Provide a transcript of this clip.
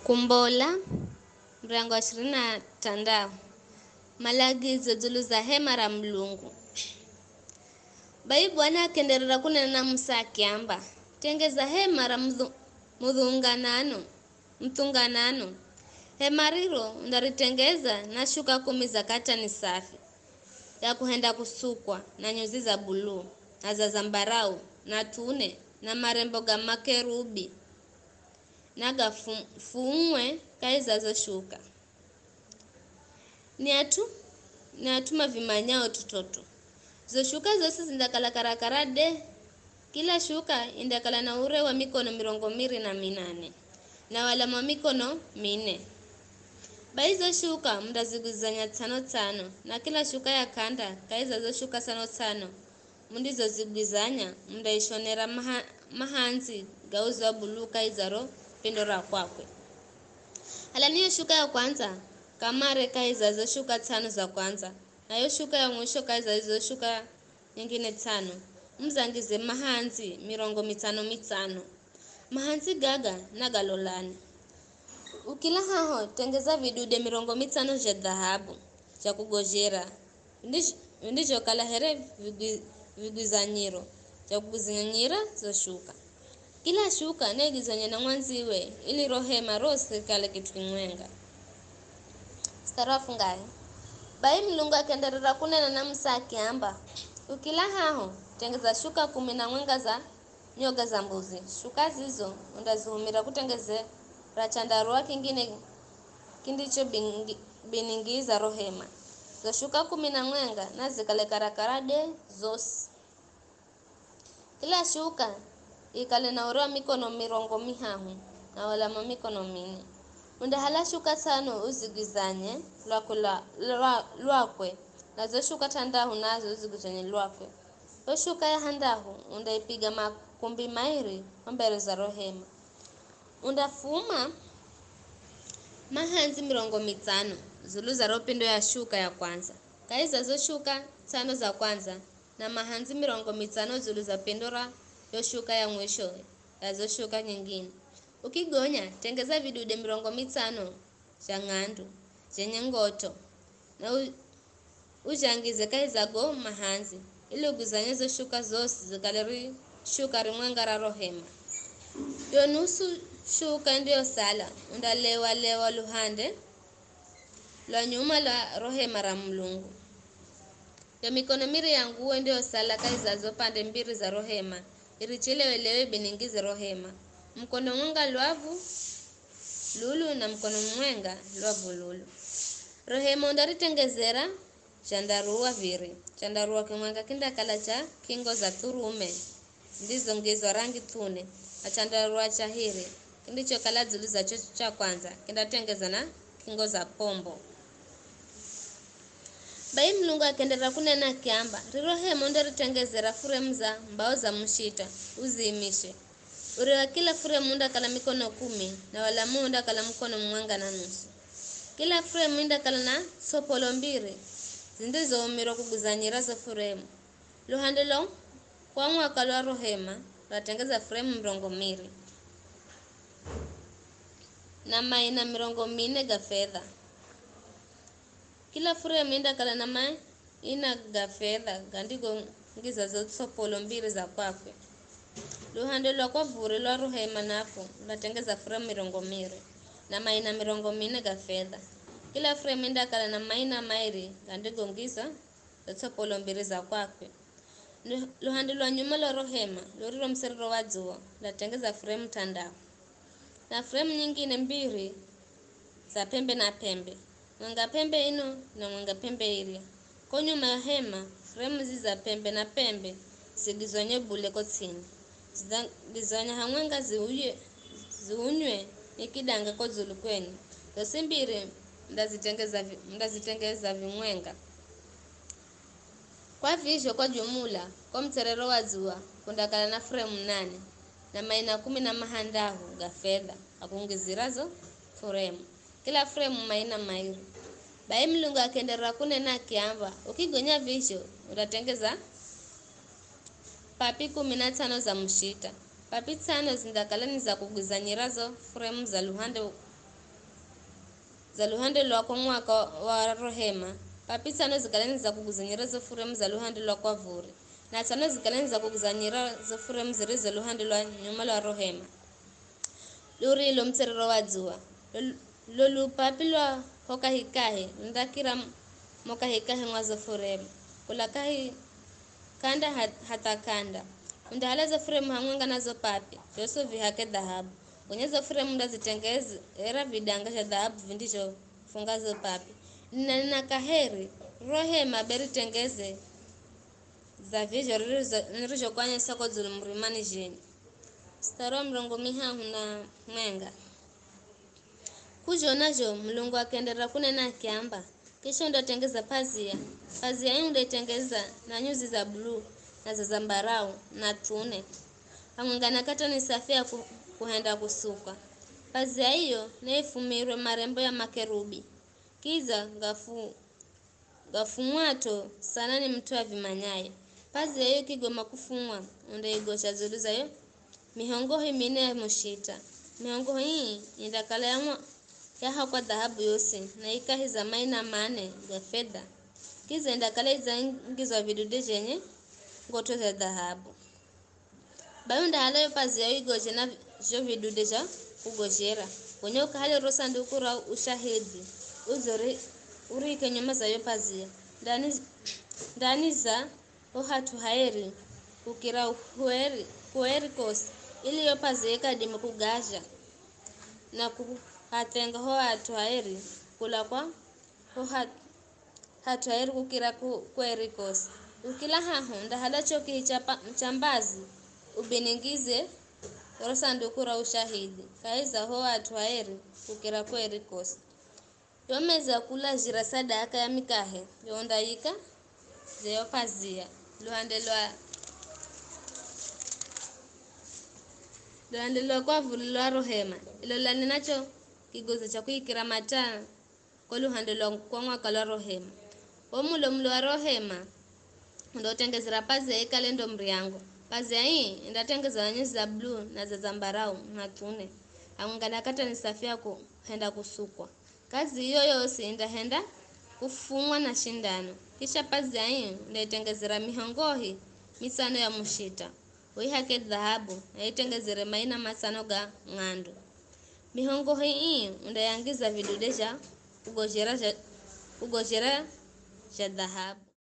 Kumbola mrango wa 26 malagizo dzulu za hema ra Mlungu. Bai Bwana akenderera kunena na Musa akiamba, tengeza hema ra mthunganano. Hema riro ndaritengeza na shuka 10 za katani safi ya kuhenda kusukwa na nyuzi za buluu na za zambarau na tune na marembo ga makerubi na gafuumwe kaizazo shuka ni atuma vimanyao tutoto. Zo shuka zose zindakala karakara de, kila shuka indakala na ure wa mikono 28 na wala wa mikono 4. Baizo shuka mndaziguzanya 5 na kila shuka ya kanda kaizazo shuka 5 mundizo ziguzanya mndaishonera mahanzi gauzo wa buluu kaizaro pendora kwakwe. Alaniyo shuka ya kwanza kamare kaizazo shuka 5 za kwanza, na yo shuka ya mwisho kaizazo shuka nyingine 5. Mzangize mahanzi 5 mahanzi gaga na galolani. Ukila haho tengeza vidude 5 vya dhahabu cha kugojera ndicho kala here viguzanyiro cha kuguzanyira zo shuka. Kila shuka negizanya na mwanziwe ili rohema rose kale kitu kimwenga. Starafu ngai bai Mlungu akenderera kunena na Musa akiamba, ukila haho tengeza shuka 10 na mwenga za nyoga za mbuzi. Shuka zizo undazihumira kutengeze rachandarua kingine kindicho biningiza rohema. Zo shuka 10 na mwenga na zikale karakara de zos. Kila shuka ikale na ure wa mikono 50 na wala mikono 4. Undahala shuka 5 uzigizanye lwakwe na zo shuka 5 nazo uzigizanye lwakwe. Yo shuka ya handahu undaipiga makumbi mairi mbele za rohema. Undafuma mahanzi 50 zulu za ropindo ya shuka ya kwanza kaiza zo shuka 5 za kwanza na mahanzi 50 zulu za pendora yo shuka ya mwisho ya zo shuka nyingine. Ukigonya tengeza vidude 50 za ng'andu zenye ngoto na ujangize kaizago mahanzi ili uguzanye zo shuka zose zikaleri shuka rimwenga ra rohema. Yo nusu shuka ndio sala undalewa luhande lwa nyuma la rohema ra Mlungu. Yo mikono 2 ya nguo ndio sala kaizazo pande 2 za rohema irichelewe biningize rohema. Mkono mwenga lwavu lulu na mkono mwenga lwavu lulu. Rohema undaritengezera chandarua 2. Chandarua kimwenga kindakala cha kingo za turume ndizo ngizo rangi tune. Chandarua cha hiri ndicho kala zulu za chocho cha kwanza kindatengeza na kingo za pombo. Bai Mlungu akendera kunena akiamba, rirohema undaritengezera furemu za mbao za mshita uziimishe. Uriwa kila furemu undakala mikono 10 na wala undakala mkono mwenga na nusu. Kila furemu undakala na sopolo 2 zindizo umiro kuguzanyira zo furemu. Luhandelo kwa mwaka lwa rohema latengeza furemu 200 na maina 400 ga fedha. Kila furemu indakala na maina ga fedha gandigo ngiza zo sopolo 2 za kwakwe. Luhandelo kwa vuri lwa rohema napo latengeza furemu 200 na maina 400 ga fedha. Kila furemu indakala na maina mairi gandigo ngiza zo sopolo 2 za kwakwe. Luhandelo nyuma lwa rohema loriro mserero wa dzuwa latengeza furemu 6 na furemu nyingine 2 za pembe na pembe, mwenga pembe ino na mwenga pembe iria. Kwa nyuma ya hema furemu ziza pembe na pembe zigizonye bule kotsini zigizonye hamwenga ziunywe ikidanga kwa zulu kwenye. Zosi 2 mndazitengeza vimwenga. Kwa vizho kwa jumula kwa mserero wa dzuwa kundakala na furemu 8 na maina 10 na mahandahu ga fedha akungizirazo furemu. Kila furemu maina mairi. Bai Mlungu akendera kunena akiamba, ukigonya vizho utatengeza papi 15 za mshita. Papi 5 zindakala ni za kuguzanyirazo furemu za luhande za luhande lwako mwaka wa rohema, papi tsano zikaleni za kuguzanyira zo frame za luhande lwako vuri, na tsano zikaleni za kuguzanyira zo frame ziri za luhande lwa nyuma lwa rohema. Luri ilo mtserero wa dzua lolu papi lwa hoka hikahe ndakira moka hikahe mwazo frame kula kahi kanda hata kanda undahala za frame hamwenga nazo papi yoso vihake dhahabu unyezo frame ndazitengeze era vidanga vya dhahabu vindisho funga zo papi nina kaheri rohema beri tengeze za vizho rizo kwanye sako zulumrimani jeni. Staro mrongo mihahu na mwenga kujo najo mlungu akendera kunena kiamba kisha ndatengeza pazia hii ndaitengeza na nyuzi za blue na za zambarau na tune amungana kata ni safia kuhenda kusuka pazia hiyo naifumirwe marembo ya makerubi kiza gafumwato sana ni mtu wa vimanyaye pazia hiyo kigoma kufumwa undaigosha zuluza yo mihongo hii mine ya mushita mihongo hii indakala ya hakwa dhahabu yose na ikahi za maina mane ga fedha kiza indakala izangizwa vidude jenye ngoto za dhahabu bayunda halayo pazia hiyo igoje na jo vidude ja kugojera wenye ukahali rosa ndukura ushahidi uzori urike nyuma za yo pazia ndani za ohatu haeri ukira hueri kosi ili yo pazia ikadima kugaja na kuhatenga ho hatu haeri kula kwa ho hatu haeri kukira kueri kosi ukila haho ndahala choki chambazi ubiningize rosanduku ushahidi kaiza ho hatu haeri kukira kueri kosi yomeza kula jira sadaka ya mikahe yondaika zeyo pazia luhande lwa kwa vulwa rohema ilo lani nacho kigozo cha kuikira matana kwa luhande lwa kwa mwaka lwa rohema omulo mlo rohema ndo tengezera pazia ikalendo mriango pazia hii ndatengeza nyuzi za blue na za zambarau na tune amungana kata ni safia kuhenda kusukwa kazi hiyo yose indahenda kufumwa na shindano kisha pazia hii ndaitengezera mihongohi misano ya mushita uihake dhahabu na itengezere maina masano ga ng'ando mihongohi hii ndayangiza vidude ja ugojera ja dhahabu.